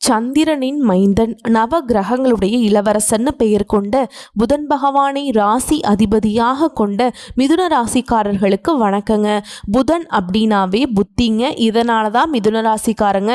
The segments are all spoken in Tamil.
சந்திரனின் மைந்தன், நவ கிரகங்களுடைய இளவரசன்னு பெயர் கொண்ட புதன் பகவானை ராசி அதிபதியாக கொண்ட மிதுன ராசிக்காரர்களுக்கு வணக்கங்க. புதன் அப்படின்னாவே புத்திங்க. இதனால தான் மிதுன ராசிக்காரங்க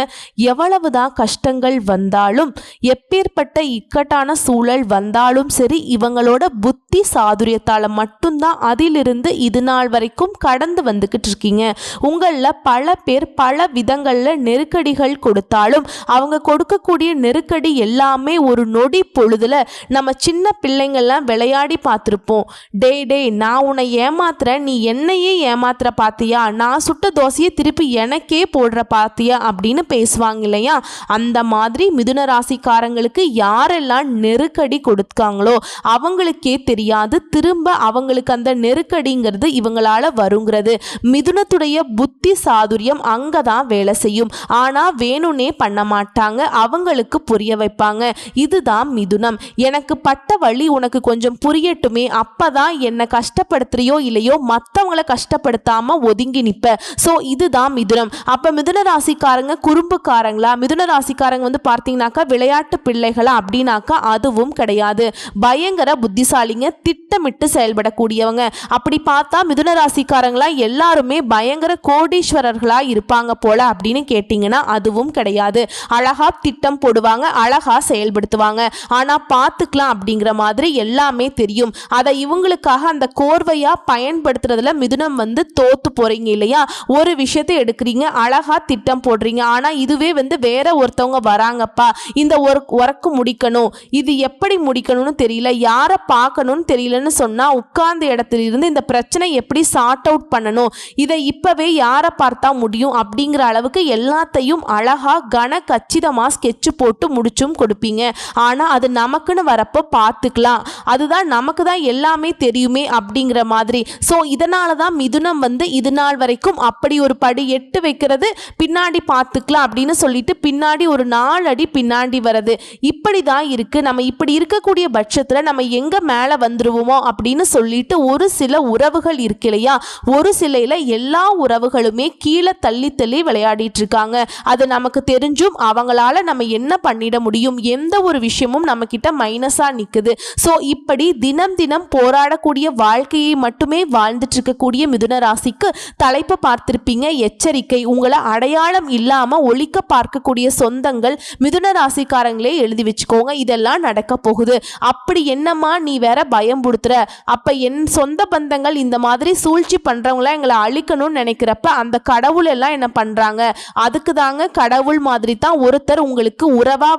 எவ்வளவுதான் கஷ்டங்கள் வந்தாலும், எப்பேற்பட்ட இக்கட்டான சூழல் வந்தாலும் சரி, இவங்களோட புத்தி சாதுரியத்தால் மட்டும்தான் அதிலிருந்து இது நாள் வரைக்கும் கடந்து வந்துக்கிட்டு இருக்கீங்க. உங்களில் பல பேர் பல விதங்களில் நெருக்கடிகள் கொடுத்தாலும் அவங்க கொடுக்கக்கூடிய நெருக்கடி எல்லாமே ஒரு நொடி பொழுதுல நம்ம சின்ன பிள்ளைங்கள்லாம் விளையாடி பார்த்துருப்போம். டே நான் உன்னை ஏமாத்துறேன், நீ என்னையே ஏமாத்துற பாத்தியா, நான் சுட்ட தோசையை திருப்பி எனக்கே போடுற பாத்தியா அப்படின்னு பேசுவாங்க இல்லையா? அந்த மாதிரி மிதுன ராசிக்காரங்களுக்கு யாரெல்லாம் நெருக்கடி கொடுத்தாங்களோ அவங்களுக்கே தெரியாது திரும்ப அவங்களுக்கு அந்த நெருக்கடிங்கிறது இவங்களால வருங்கிறது. மிதுனத்துடைய புத்தி சாதுரியம் அங்கதான் வேலை செய்யும். ஆனா வேணும்னே பண்ண மாட்டாங்க, அவங்களுக்கு புரிய வைப்பாங்க. இதுதான் மிதுனம். எனக்கு பட்ட வழி உனக்கு கொஞ்சம் புரியட்டுமே, அப்பதான் என்ன கஷ்டப்படுத்துறியோ இல்லையோ மற்றவங்களை கஷ்டப்படுத்தாம ஒதுங்கி நிப்ப. ஸோ இதுதான் மிதுனம். அப்ப மிதுன ராசிக்காரங்க குறும்புக்காரங்களா? மிதுன ராசிக்காரங்க பார்த்தீங்கன்னாக்கா விளையாட்டு பிள்ளைகளா அப்படின்னாக்கா அதுவும் கிடையாது. பயங்கர புத்திசாலிங்க, திட்டமிட்டு செயல்படக்கூடியவங்க. அப்படி பார்த்தா மிதுன ராசிக்காரங்களா எல்லாருமே பயங்கர கோடீஸ்வரர்களா இருப்பாங்க போல அப்படின்னு கேட்டீங்கன்னா அதுவும் கிடையாது. அழகா திட்டம் போடுவாங்க, அழகா செயல்படுத்துவாங்க. ஆனா பார்த்துக்கலாம் அப்படிங்கிற மாதிரி எல்லாமே தெரியும். அதை இவங்களுக்காக அந்த கோர்வையா பயன்படுத்துறதுல மிதுனம் தோத்து போறீங்க இல்லையா? ஒரு விஷயத்தை எடுக்கிறீங்க, அழகா திட்டம் போடுறீங்க. ஆனா இதுவே வேற ஒருத்தவங்க வராங்கப்பா, இந்த ஒர்க்கு முடிக்கணும், இது எப்படி முடிக்கணும்னு தெரியல, யாரை பார்க்கணும்னு தெரியலன்னு சொன்னா உட்கார்ந்த இடத்துல இருந்து இந்த பிரச்சனை எப்படி சார்ட் அவுட் பண்ணணும், இதை இப்பவே யாரை பார்த்தா முடியும் அப்படிங்கிற அளவுக்கு எல்லாத்தையும் அழகா கன கச்சிதமா ஸ்கெட்ச் போட்டு முடிச்சும் கொடுப்பீங்க. ஆனா அது நமக்குன்னு வரப்போ பார்த்துக்கலாம், அதுதான் நமக்கு தான் எல்லாமே தெரியுமே அப்படிங்கிற மாதிரி. ஸோ இதனால தான் மிதுனம் இது நாள் வரைக்கும் அப்படி ஒரு படி எட்டு வைக்கிறது, பின்னாடி பார்த்துக்கலாம் அப்படின்னு சொல்லிட்டு பின்னாடி ஒரு 4 அடி பின்னாடி வருது. இப்படி தான் இருக்கு. நம்ம இப்படி இருக்கக்கூடிய பட்சத்தில் நம்ம எங்க மேலே வந்துருவோமோ அப்படின்னு சொல்லிட்டு ஒரு சில உறவுகள் இருக்கு இல்லையா? ஒரு சிலையில் எல்லா உறவுகளுமே கீழே தள்ளி தள்ளி விளையாடிட்டு இருக்காங்க. அது நமக்கு தெரிஞ்சும் அவங்களால நம்ம என்ன பண்ணிட முடியும்? எந்த ஒரு விஷயமும் நம்ம கிட்ட மைனஸா நிக்குது. ஸோ இப்படி தினம் தினம் போராடக்கூடிய வாழ்க்கையை மட்டுமே வாழ்ந்துட்டு இருக்கக்கூடிய மிதுன ராசிக்கு தலைப்பு பார்த்திருப்பீங்க, எச்சரிக்கை. உங்களை அடையாளம் இல்லாம ஒழிக்க பார்க்கக்கூடிய சொந்தங்கள் மிதுன ராசிக்காரங்களே எழுதி வச்சுக்கோங்க, இதெல்லாம் நடக்க போகுது. அப்படி என்னம்மா நீ வேற பயம் புடுத்துற? அப்ப என் சொந்த பந்தங்கள் இந்த மாதிரி சூழ்ச்சி பண்றவங்கள எங்களை அழிக்கணும்னு நினைக்கிறப்ப அந்த கடவுள் எல்லாம் என்ன பண்றாங்க? அதுக்கு தாங்க கடவுள் மாதிரி தான் ஒருத்தர் உங்களுக்கு உறவா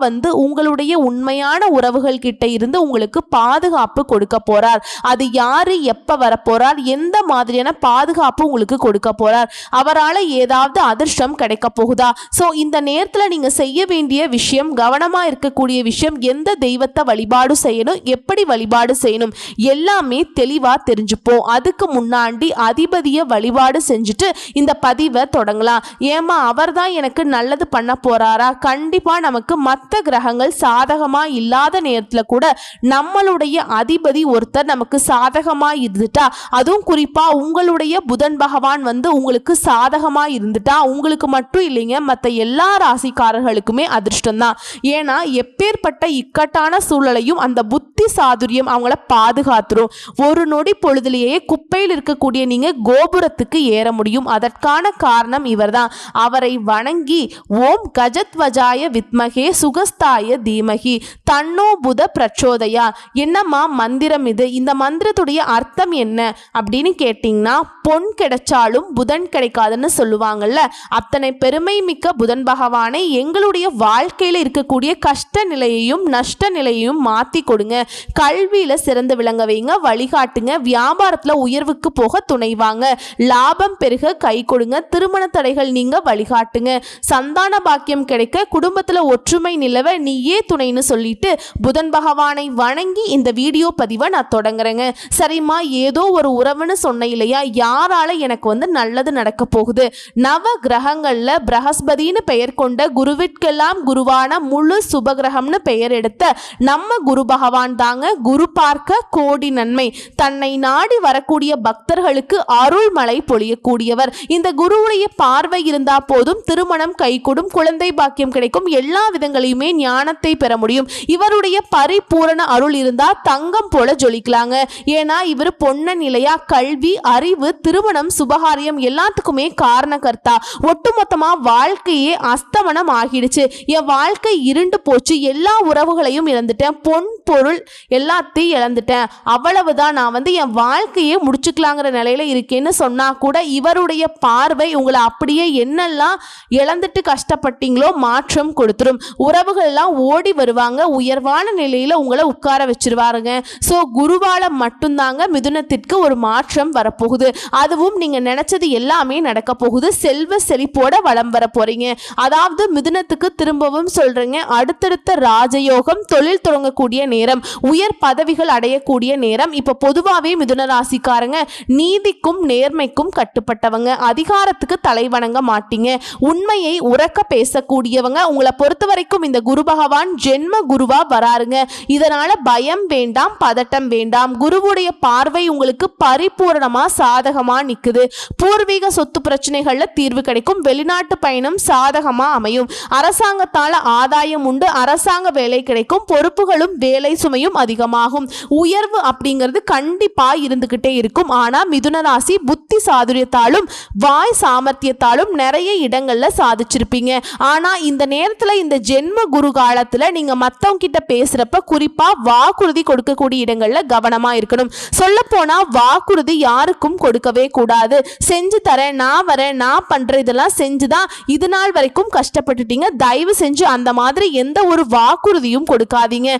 உங்களுடைய உண்மையான உறவுகள் கிட்ட இருந்து உங்களுக்கு பாதுகாப்பு கொடுக்க போறார். அது யாரு, எப்ப வர போறார், எந்த மாதிரியான பாதுகாப்பு உங்களுக்கு கொடுக்க போறார், அவரால் ஏதாவது அதிர்ஷ்டம் கிடைக்க போகுதா? சோ இந்த நேரத்துல நீங்க செய்ய வேண்டிய விஷயம், கவனமா இருக்கக்கூடிய விஷயம், எந்த தெய்வத்தை வழிபாடு செய்யணும், எப்படி வழிபாடு செய்யணும் எல்லாமே தெளிவா தெரிஞ்சுப்போம். அதுக்கு முன்னாடி அதிபதியை வழிபாடு செஞ்சுட்டு இந்த பதிவை தொடங்கலாம். ஏமா அவர் தான் எனக்கு நல்லது பண்ண போறாரா? கண்டிப்பா நமக்கு மற்ற கிரகங்கள் சாதகமா இல்லாத நேரத்துல கூட நம்மளுடைய அதிபதி ஒருத்தர் நமக்கு சாதகமா இருந்துட்டா, அதுவும் குறிப்பா உங்களுடைய புதன் பகவான் உங்களுக்கு சாதகமா இருந்துட்டா உங்களுக்கு மட்டும் இல்லைங்க, மற்ற எல்லா ராசிக்காரர்களுக்குமே அதிர்ஷ்டம் தான். ஏன்னா எப்பேற்பட்ட இக்கட்டான சூழலையும் அந்த புத்தி சாதுரியம் அவங்கள பாதுகாத்துரும். ஒரு நொடி பொழுதுலேயே குப்பையில் இருக்கக்கூடிய நீங்க கோபுரத்துக்கு ஏற முடியும். அதற்கான காரணம் இவர்தான். அவரை வணங்கி ஓம் கஜத்வஜாய வித்மகே சுகஸ்தாய தீமகி தன்னோ புத பிரச்சோதயா. என்னம்மா மந்திரம் இது? இந்த மந்திரத்துடைய அர்த்தம் என்ன அப்படின்னு கேட்டீங்கன்னா, பொன் கிடைச்சாலும் புதன் கிடைக்காதுன்னு சொல்லுவாங்கல்ல. அத்தனை பெருமை மிக்க புதன் பகவானை எங்களுடைய வாழ்க்கையில இருக்கக்கூடிய கஷ்ட நிலையையும் நஷ்ட நிலையையும் மாத்தி கொடுங்க. கல்வியில சிறந்து விளங்க வைங்க, வழிகாட்டுங்க. வியாபாரத்துல உயர்வுக்கு போக துணைவாங்க. லாபம் பெருக கை கொடுங்க. திருமண தடைகள் நீங்க வழிகாட்டுங்க. சந்தான பாக்கியம் கிடைக்க, குடும்பத்துல ஒற்றுமை நிலவ நீயே துணைன்னு சொல்லிட்டு புதன் பகவானை வணங்கி இந்த வீடியோ பதிவை நான் தொடங்குறேங்க. சரிம்மா, ஏதோ ஒரு உறவுன்னு சொன்ன இல்லையா, யாரால எனக்கு நல்லது நடக்க போகுது? நவ கிரகங்கள்ல பிரகஸ்பதினு பெயர் கொண்ட குருவிற்கெல்லாம் குருவான முழு சுபகிரகம்னு பெயர் எடுத்த நம்ம குரு பகவான் தாங்க. குரு பார்க்க கோடி நன்மை. தன்னை நாடி வரக்கூடிய பக்தர்களுக்கு அருள் மழை பொழியக்கூடியவர். இந்த குருவுடைய பார்வை இருந்தா போதும் திருமணம் கைகூடும், குழந்தை பாக்கியம் கிடைக்கும், கிடைக்கும். எல்லா விதங்களையுமே ஞானத்தை பெற முடியும். இவருடைய பரிபூரண அருள் இருந்தா தங்கம் போல ஜொலிக்கலாங்க. ஏன்னா இவர் பொன்ன நிலையா கல்வி, அறிவு, திருமணம், சுபகாரியம் எல்லாத்துக்குமே காரணகர்த்தா. ஒட்டுமொத்தமா வாழ்க்கையே அஸ்தமனம் ஆகிடுச்சு. என் வாழ்க்கை இருண்டு போச்சு, எல்லா உறவுகளையும் இழந்துட்டேன், பொன் பொருள் எல்லாத்தையும் இழந்துட்டேன், அவ்வளவுதான், நான் என் வாழ்க்கையே முடிச்சுக்கலாங்கிற நிலையில இருக்கேன்னு சொன்னா கூட இவருடைய பார்வை உங்களை அப்படியே என்னெல்லாம் இழந்துட்டு கஷ்டப்பட்டீங்களோ மாற்றம் கொடுத்துரும். உறவுகள் எல்லாம் ஓடி வருவாங்க, உயர்வான நிலையில உங்களை உட்கார வச்சிருவாருங்க. ஸோ குருவால மட்டும்தாங்க மிதுனத்திற்கு ஒரு மாற்றம் வரப்போகுது. அதுவும் நீங்க நினைச்சது எல்லாமே நடக்க போகுது. செல்வ செழிப்போட வளம் வர போறீங்க. அதாவது மிதுனத்துக்கு திரும்பவும் சொல்றேங்க, அடுத்தடுத்த ராஜயோகம், தொழில் தொடங்கக்கூடிய நேரம், உயர் பதவிகள் அடையக்கூடிய நேரம். இப்ப பொதுவாகவே மிதுன ராசிக்காரங்க நீதிக்கும் நேர்மைக்கும் கட்டுப்பட்டவங்க, அதிகாரத்துக்கு தலை வணங்க மாட்டீங்க, உண்மையை உறக்க பேசக்கூடியவங்க. உங்களை பொறுத்த வரைக்கும் இந்த குரு பகவான் ஜென்ம குருவா வராருங்க. இதனால பயம் வேண்டாம், பதட்டம் வேண்டாம். குருவுடைய பார்வை உங்களுக்கு பரிபூரணமா சாதகமா நிக்குது. பூர்வீக சொத்து பிரச்சனைகள்ல தீர்வு கிடைக்கும். வெளிநாட்டு பயணம் சாதகமா அமையும். அரசாங்கத்தால ஆதாயம் உண்டு. அரசாங்க வேலை கிடைக்கும். பொறுப்புகளும் வேலை சுமையும் அதிகமாகும். உயர்வு அப்படிங்கிறது கண்டிப்பா இருந்துகிட்டே இருக்கும். ஆனா மிதுன ராசி புத்தி சாதுரியத்தாலும் வாய் சாமர்த்தியத்தாலும் நிறைய இடங்கள்ல சாதிச்சிருப்பீங்க. ஆனா இந்த நேரத்துல, இந்த ஜென்ம குரு காலத்துல நீங்க மத்தவங்க கிட்ட பேசுறப்ப குறிப்பா வாக்குறுதி கொடுக்கக்கூடிய இடங்கள்ல கவனமா இருக்கணும். சொல்ல போனா வாக்குறுதி யாருக்கும் கொடுக்கவே கூடாது. செஞ்சு தரேன், நான் வரேன், நான் பண்றேன், இதெல்லாம் செஞ்சுதான் இது நாள் வரைக்கும் கஷ்டப்பட்டுட்டீங்க, தயவு செஞ்சு அந்த மாதிரி எந்த ஒரு வாக்குறுதியும் கொடுக்காதீங்க.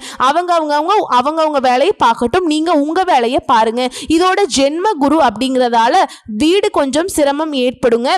அவங்க வேலையை பார்க்கட்டும், நீங்க உங்க வேலையை பாருங்க. இதோட ஜென்ம குரு அப்படிங்கிறதால வீடு கொஞ்சம் சிரமம் ஏற்படுங்க.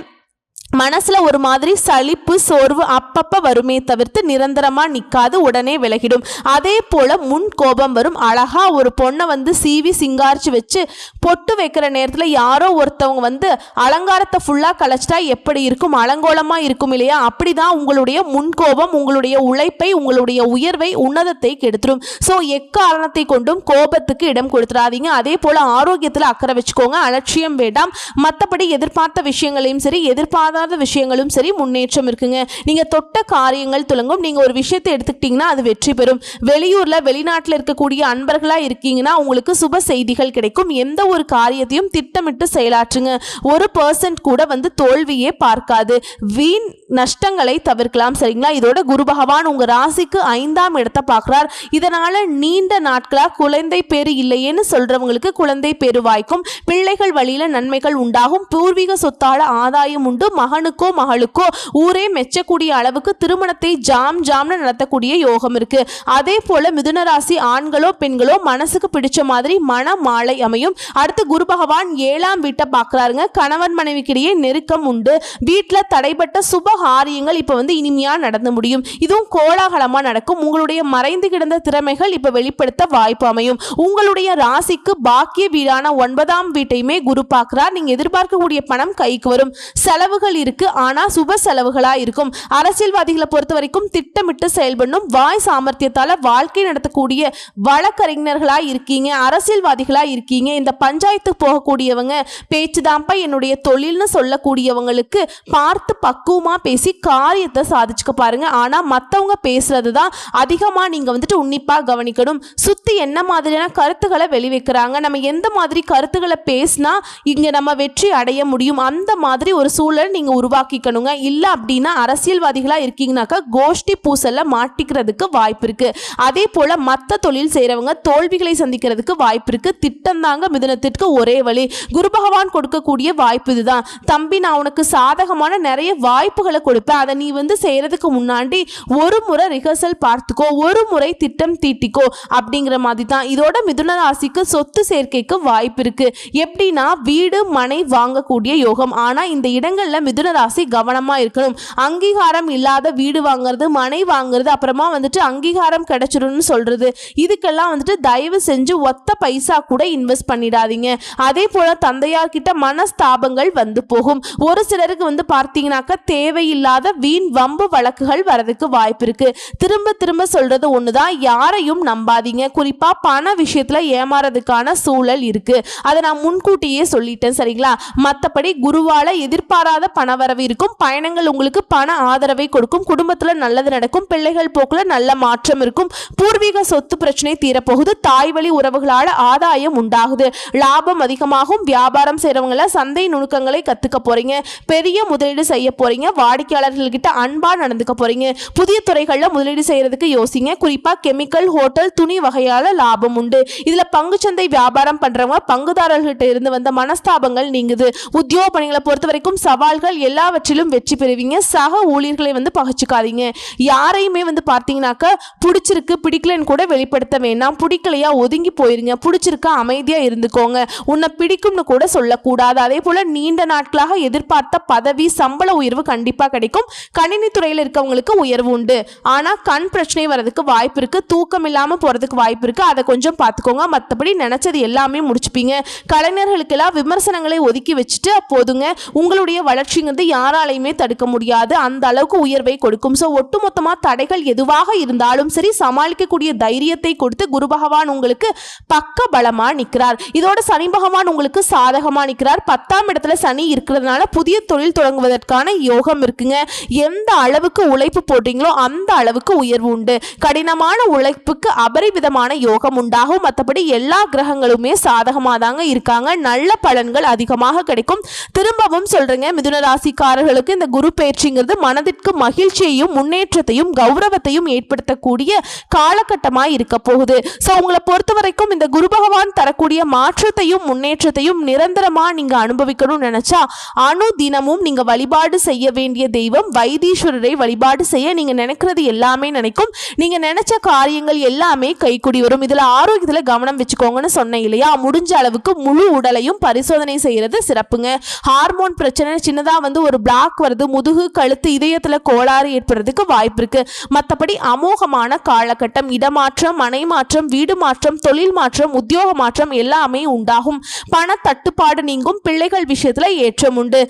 மனசுல ஒரு மாதிரி சலிப்பு, சோர்வு அப்பப்ப வருமே தவிர்த்து நிரந்தரமா நிக்காது, உடனே விலகிடும். அதே போல முன் கோபம் வரும். அழகா ஒரு பொண்ணை சீவி சிங்காரிச்சு வச்சு பொட்டு வைக்கிற நேரத்துல யாரோ ஒருத்தவங்க அலங்காரத்தை ஃபுல்லா கலைச்சிட்டா எப்படி இருக்கும், அலங்கோலமா இருக்கும் இல்லையா? அப்படிதான் உங்களுடைய முன்கோபம் உங்களுடைய உழைப்பை, உங்களுடைய உயர்வை, உன்னதத்தை கெடுத்துரும். ஸோ எக்காரணத்தை கொண்டும் கோபத்துக்கு இடம் கொடுத்துடாதீங்க. அதே போல ஆரோக்கியத்துல அக்கறை வச்சுக்கோங்க, அலட்சியம் வேண்டாம். மற்றபடி எதிர்பார்த்த விஷயங்களையும் சரி, எதிர்பார்த்த விஷயங்களும் சரி முன்னேற்றம் இருக்குங்க. நீங்க தொட்ட காரியங்கள் துலங்கும். நீங்க ஒரு விஷயத்தை எடுத்துக்கிட்டீங்கன்னா அது வெற்றி பெறும். வெளியூர்ல, வெளிநாட்டில் இருக்கக்கூடிய அன்பர்களா இருக்கீங்கன்னா உங்களுக்கு சுப செய்திகள் கிடைக்கும். எந்த ஒரு காரியத்தையும் திட்டமிட்டு செயலாற்றுங்க. 1% கூட தோல்வியே பார்க்காது. வீண் நஷ்டங்களை தவிர்க்கலாம். சரிங்களா? இதோட குரு பகவான் உங்க ராசிக்கு 5ஆம் இடத்தை பார்க்கிறார். இதனால நீண்ட நாட்களா குழந்தை பேரு இல்லையேன்னு சொல்றவங்களுக்கு குழந்தை பேரு வாய்க்கும். பிள்ளைகள் வழியில நன்மைகள் உண்டாகும். பூர்வீக சொத்தால ஆதாயம் உண்டு. மகனுக்கோ மகளுக்கோ ஊரே மெச்சக்கூடிய அளவுக்கு திருமணத்தை ஜாம்னு நடத்தக்கூடிய யோகம் இருக்கு. அதே போல மிதுன ராசி ஆண்களோ பெண்களோ மனசுக்கு பிடிச்ச மாதிரி மன மாலை அமையும். அடுத்து குரு பகவான் 7ஆம் வீட்டை பார்க்கிறாருங்க. கணவன் மனைவிக்கிடையே நெருக்கம் உண்டு. வீட்டுல தடைப்பட்ட சுப காரியங்கள் இப்ப இனிமையா நடந்து முடியும். இதுவும் கோலாகலமா நடக்கும். உங்களுடைய மறைந்து கிடந்த திறமைகள் இப்ப வெளிப்படுத்த வாய்ப்பு அமையும். உங்களுடைய ராசிக்கு பாக்கிய வீடான 9ஆம் வீட்டையுமே குரு பார்க்கிறார். நீங்க எதிர்பார்க்கக்கூடிய பணம் கைக்கு வரும். செலவுகள் இருக்கு, ஆனா சுப செலவுகளா இருக்கும். அரசியல்வாதிகளை பொறுத்த வரைக்கும் திட்டமிட்டு செயல்படணும். வாய் சாமர்த்தியத்தால வாழ்க்கை நடத்தக்கூடிய வழக்கறிஞர்களா இருக்கீங்க, அரசியல்வாதிகளா இருக்கீங்க, இந்த பஞ்சாயத்துக்கு போகக்கூடியவங்க, பேச்சுதான்ப்பா என்னுடைய தொழில்னு சொல்லக்கூடியவங்களுக்கு பார்த்து பக்குவமா பேசி காரியத்தை சாதிச்சுக்க பாருங்க. ஆனா மத்தவங்க பேசுறதுதான் அதிகமா நீங்க உன்னிப்பா கவனிக்கணும். சுத்தி என்ன மாதிரியான கருத்துக்களை வெளிவைக்கிறாங்க, நம்ம எந்த மாதிரி கருத்துக்களை பேசினா இங்க நம்ம வெற்றி அடைய முடியும், அந்த மாதிரி ஒரு சூழல் நீங்க உருவாக்கிக்கணுங்க. இல்ல அப்படின்னா அரசியல்வாதிகளா இருக்கீங்கன்னாக்கா கோஷ்டி பூசல்ல மாட்டிக்கிறதுக்கு வாய்ப்பு இருக்கு. அதே போல மத்த தொழில் செய்யறவங்க தோல்விகளை சந்திக்கிறதுக்கு வாய்ப்பு இருக்கு. திட்டம் தாங்க மிதுனத்திற்கு ஒரே வழி. குரு பகவான் கொடுக்கக்கூடிய வாய்ப்பு இதுதான். தம்பி, நான் உனக்கு சாதகமான நிறைய வாய்ப்புகளை கொடுப்பேன், அதை நீ செய்யறதுக்கு முன்னாடி ஒரு முறை ரிஹர்சல் பார்த்துக்கோ, ஒரு முறை திட்டம் தீட்டிக்கோ அப்படிங்கிற மாதிரி தான். இதோட மிதுன ராசிக்கு சொத்து சேர்க்கைக்கு வாய்ப்பு இருக்கு. எப்படின்னா வீடு மனை வாங்கக்கூடிய யோகம். ஆனா இந்த இடங்கள்ல மிதுன ராசி கவனமா இருக்கணும். அங்கீகாரம் இல்லாத வீடு வாங்குறது, மனை வாங்குறது, அப்புறமா அங்கீகாரம் கிடைச்சிரும்னு சொல்றது, இதுக்கெல்லாம் தயவு செஞ்சு ஒத்த பைசா கூட இன்வெஸ்ட் பண்ணிடாதீங்க. அதே போல தந்தையார்கிட்ட மனஸ்தாபங்கள் போகும். ஒரு சிலருக்கு பார்த்தீங்கன்னாக்கா தேவையில்லாத வீண் வம்பு வழக்குகள் வரதுக்கு வாய்ப்பு இருக்கு. திரும்ப திரும்ப சொல்றது ஒண்ணுதான், யாரையும் நம்பாதீங்க. குறிப்பா பண விஷயத்துல ஏமாறதுக்கான சூழல் இருக்கு. அதை நான் முன்கூட்டியே சொல்லிட்டேன். சரிங்களா? மற்றபடி குருவால எதிர்பாராத பண பணவரவு இருக்கும். பயணங்கள் உங்களுக்கு பண ஆதரவை கொடுக்கும். குடும்பத்துல நல்லது நடக்கும். பிள்ளைகள் போக்குல நல்ல மாற்றம் இருக்கும். பூர்வீக சொத்து பிரச்சனை தீரப்போகுது. தாய் வழி உறவுகளால ஆதாயம் உண்டாகுது. லாபம் அதிகமாகும். வியாபாரம் செய்றவங்கள சந்தை நுணுக்கங்களை கத்துக்க போறீங்க. பெரிய முதலீடு செய்ய போறீங்க. வாடிக்கையாளர்கள் கிட்ட அன்பா நடந்துக்க போறீங்க. புதிய துறைகள்ல முதலீடு செய்யறதுக்கு யோசிங்க. குறிப்பா கெமிக்கல், ஹோட்டல், துணி வகையால லாபம் உண்டு. இதுல பங்குச்சந்தை வியாபாரம் பண்றவங்க பங்குதாரர்கள்ட்ட இருந்து வந்த மனஸ்தாபங்கள் நீங்குது. உத்தியோக பணிகளை பொறுத்த வரைக்கும் சவால்கள் எல்லாவற்றிலும் வெற்றி பெறுவீங்க. சக ஊழியர்களை பகச்சுக்காதீங்க. யாரையுமே பார்த்தீங்கன்னாக்க பிடிச்சிருக்கு பிடிக்கலன்னு கூட வெளிப்படுத்த வேண்டாம். பிடிக்கலையா ஒதுங்கி போயிருங்க. பிடிச்சிருக்க அமைதியா இருந்துக்கோங்க. உன்னை பிடிக்கும்னு கூட சொல்லக்கூடாது. அதே போல நீண்ட நாட்களாக எதிர்பார்த்த பதவி, சம்பள உயர்வு கண்டிப்பா கிடைக்கும். கணினி துறையில் இருக்கவங்களுக்கு உயர்வு உண்டு. ஆனா கண் பிரச்சனை வரதுக்கு வாய்ப்பு இருக்கு. தூக்கம் இல்லாம போறதுக்கு வாய்ப்பு இருக்கு. அதை கொஞ்சம் பார்த்துக்கோங்க. மற்றபடி நினைச்சது எல்லாமே முடிச்சுப்பீங்க. கலைஞர்களுக்கெல்லாம் விமர்சனங்களை ஒதுக்கி வச்சுட்டு போதுங்க. உங்களுடைய வளர்ச்சிங்கிறது யாராலையுமே தடுக்க முடியாது. அந்த அளவுக்கு உயர்வை கொடுக்கும். ஸோ ஒட்டுமொத்தமா தடைகள் எதுவாக இருந்தாலும் சரி சமாளிக்கக்கூடிய தைரியத்தை கொடுத்து குரு பகவான் உங்களுக்கு பக்க பலமா நிற்கிறார். இதோட சனி பகவான் உங்களுக்கு சாதகமா நிற்கிறார். 10ஆம் இடத்துல சனி இருக்கிறதுனால புதிய தொழில் தொடங்குவதற்கான யோகம் இருக்குங்க. எந்த அளவுக்கு உழைப்பு போட்டீங்களோ அந்த அளவுக்கு உயர்வு உண்டு. கடினமான உழைப்புக்கு அபரிவிதமான யோகம் உண்டாகும். மற்றபடி எல்லா கிரகங்களுமே சாதகமாக தாங்க இருக்காங்க. நல்ல பலன்கள் அதிகமாக கிடைக்கும். திரும்பவும் சொல்றேங்க, மிதுன ராசிக்காரர்களுக்கு இந்த குரு பயிற்சிங்கிறது மனதிற்கு மகிழ்ச்சியையும் முன்னேற்றத்தையும் கௌரவத்தையும் ஏற்படுத்தக்கூடிய காலகட்டமாக இருக்க போகுது. ஸோ உங்களை பொறுத்த வரைக்கும் இந்த குரு பகவான் தரக்கூடிய மாற்றத்தையும் முன்னேற்றத்தையும் நிரந்தரமா நீங்க அனுபவிக்கணும்னு நினைச்சா அனுதினமும் நீங்க வழிபாடு செய்ய வேண்டிய தெய்வம் வைத்தீஸ்வரரை வழிபாடு செய்ய நீங்க நினைக்கிறது எல்லாமே நினைக்கும். நீங்க நினைச்ச காரியங்கள் எல்லாமே கைக்குடி வரும். இதுல ஆரோக்கியத்துல கவனம் வச்சுக்கோங்கன்னு சொன்னேன் இல்லையா? முடிஞ்ச அளவுக்கு முழு உடலையும் பரிசோதனை செய்யறது சிறப்புங்க. ஹார்மோன் பிரச்சனை சின்னதா ஒரு பிளாக் வருது, முதுகு, கழுத்து, இதயத்துல கோளாறு ஏற்படுறதுக்கு வாய்ப்பு இருக்கு. மற்றபடி அமோகமான காலகட்டம். இடமாற்றம், மனை மாற்றம், வீடு மாற்றம், தொழில் மாற்றம், உத்தியோக மாற்றம் எல்லாமே உண்டாகும். பண தட்டுப்பாடு நீங்கும். பிள்ளைகள் விஷயத்துல ஏற்றம் உண்டு.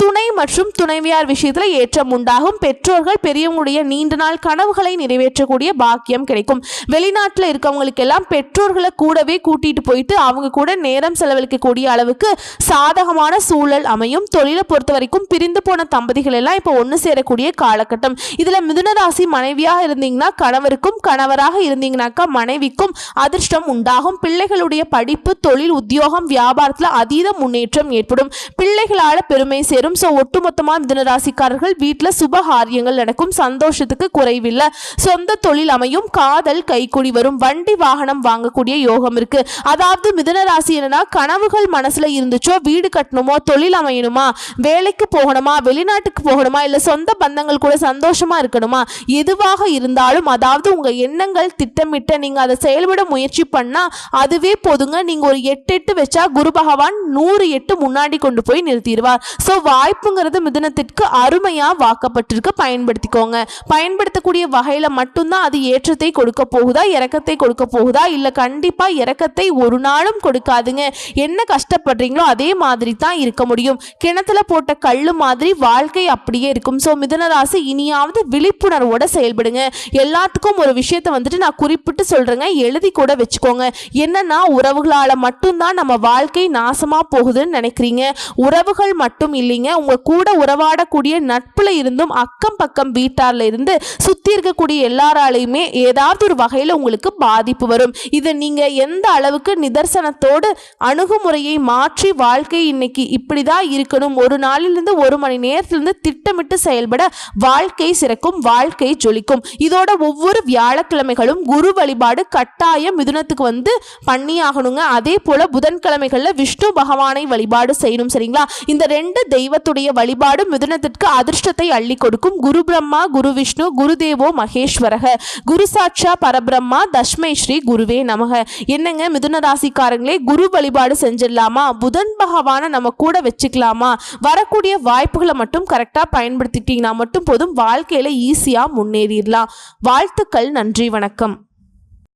துணை மற்றும் துணைவியார் விஷயத்துல ஏற்றம் உண்டாகும். பெற்றோர்கள் பெரியவங்களுடைய நீண்ட நாள் கனவுகளை நிறைவேற்றக்கூடிய பாக்கியம் கிடைக்கும். வெளிநாட்டில் இருக்கவங்களுக்கு எல்லாம் பெற்றோர்களை கூடவே கூட்டிட்டு போயிட்டு அவங்க கூட நேரம் செலவழிக்கக்கூடிய அளவுக்கு சாதகமான சூழல் அமையும். தொழிலை பொறுத்த வரைக்கும் பிரிந்து போன தம்பதிகள் எல்லாம் இப்போ ஒன்று சேரக்கூடிய காலகட்டம். இதுல மிதுன ராசி மனைவியாக இருந்தீங்கன்னா கணவருக்கும், கணவராக இருந்தீங்கன்னாக்கா மனைவிக்கும் அதிர்ஷ்டம் உண்டாகும். பிள்ளைகளுடைய படிப்பு, தொழில், உத்தியோகம், வியாபாரத்துல அதீத முன்னேற்றம் ஏற்படும். பிள்ளைகளால பெருமை சேரும். ஸோ ஒட்டுமொத்தமாக மிதுன ராசிக்காரர்கள் வீட்டில் சுபகாரியங்கள் நடக்கும். சந்தோஷத்துக்கு குறைவில்லை. சொந்த தொழில் அமையும். காதல் கைக்கூடி வரும். வண்டி வாகனம் வாங்கக்கூடிய யோகம் இருக்கு. அதாவது மிதுன ராசி என்னன்னா, கனவுகள் மனசுல இருந்துச்சோ, வீடு கட்டணுமோ, தொழில் அமையணுமா, வேலைக்கு போகணுமா, வெளிநாட்டுக்கு போகணுமா, இல்லை சொந்த பந்தங்கள் கூட சந்தோஷமா இருக்கணுமா, எதுவாக இருந்தாலும் அதாவது உங்க எண்ணங்கள் திட்டமிட்ட நீங்க அதை செயல்பட முயற்சி பண்ணா அதுவே போதுங்க. நீங்க ஒரு 8 வச்சா குரு பகவான் 100 முன்னாடி கொண்டு போய் நிறுத்திடுவார். ஸோ வாய்ப்புங்கிறது மிதுனத்திற்கு அருமையா வாக்கப்பட்டிருக்கு. பயன்படுத்திக்கோங்க. பயன்படுத்தக்கூடிய வகையில மட்டும்தான் அது ஏற்றத்தை கொடுக்க போகுதா, இறக்கத்தை கொடுக்க போகுதா? இல்ல கண்டிப்பா இறக்கத்தை ஒரு நாளும் கொடுக்காதுங்க. என்ன கஷ்டப்படுறீங்களோ அதே மாதிரி தான் இருக்க முடியும். கிணத்துல போட்ட கல்லு மாதிரி வாழ்க்கை அப்படியே இருக்கும். ஸோ மிதுன ராசி இனியாவது விழிப்புணர்வோட செயல்படுங்க. எல்லாத்துக்கும் ஒரு விஷயத்தை நான் குறிப்பிட்டு சொல்றேங்க, எழுதி கூட வச்சுக்கோங்க. என்னன்னா, உறவுகளால மட்டும்தான் நம்ம வாழ்க்கை நாசமா போகுதுன்னு நினைக்கிறீங்க. உறவுகள் மட்டும் இல்லைங்க, உங்க கூட உறவாடக்கூடிய நட்புல இருந்தும் அக்கம் பக்கம் வீட்டார்ல இருந்து சுத்தி இருக்கக்கூடிய எல்லாராலையுமே ஏதாவது ஒரு வகையில உங்களுக்கு பாதிப்பு வரும். இதை நீங்க எந்த அளவுக்கு நிதர்சனத்தோடு அணுகுமுறையை மாற்றி வாழ்க்கை இன்னைக்கு இப்படிதான் இருக்கணும், ஒரு நாளிலிருந்து 1 மணி நேரத்திலிருந்து திட்டமிட்டு செயல்பட வாழ்க்கை சிறக்கும், வாழ்க்கை ஜொலிக்கும். இதோட ஒவ்வொரு வியாழக்கிழமைகளும் குரு வழிபாடு கட்டாயம் மிதுனத்துக்கு பண்ணியாகணுங்க. அதே போல புதன்கிழமைகள்ல விஷ்ணு பகவானை வழிபாடு செய்யணும். சரிங்களா? இந்த 2 தெய்வத்துடைய வழிபாடு மிதுனத்திற்கு அதிர்ஷ்டத்தை அள்ளி கொடுக்கும். குரு பிரம்மா, குரு விஷ்ணு, குருதேவோ மகேஸ்வரக, குரு சாட்சா பரபிரம்மா, தஸ்மை ஸ்ரீ குருவே நமக. என்னங்க மிதுன ராசிக்காரங்களே, குரு வழிபாடு செஞ்சிடலாமா? புதன் பகவானை நம்ம கூட வச்சுக்கலாமா? வரக்கூடிய வாய்ப்புகளை மட்டும் கரெக்டா பயன்படுத்திட்டீங்கன்னா மட்டும் போதும். வாழ்க்கையில ஈஸியா முன்னேறிடலாம். வாழ்த்துக்கள். நன்றி. வணக்கம்.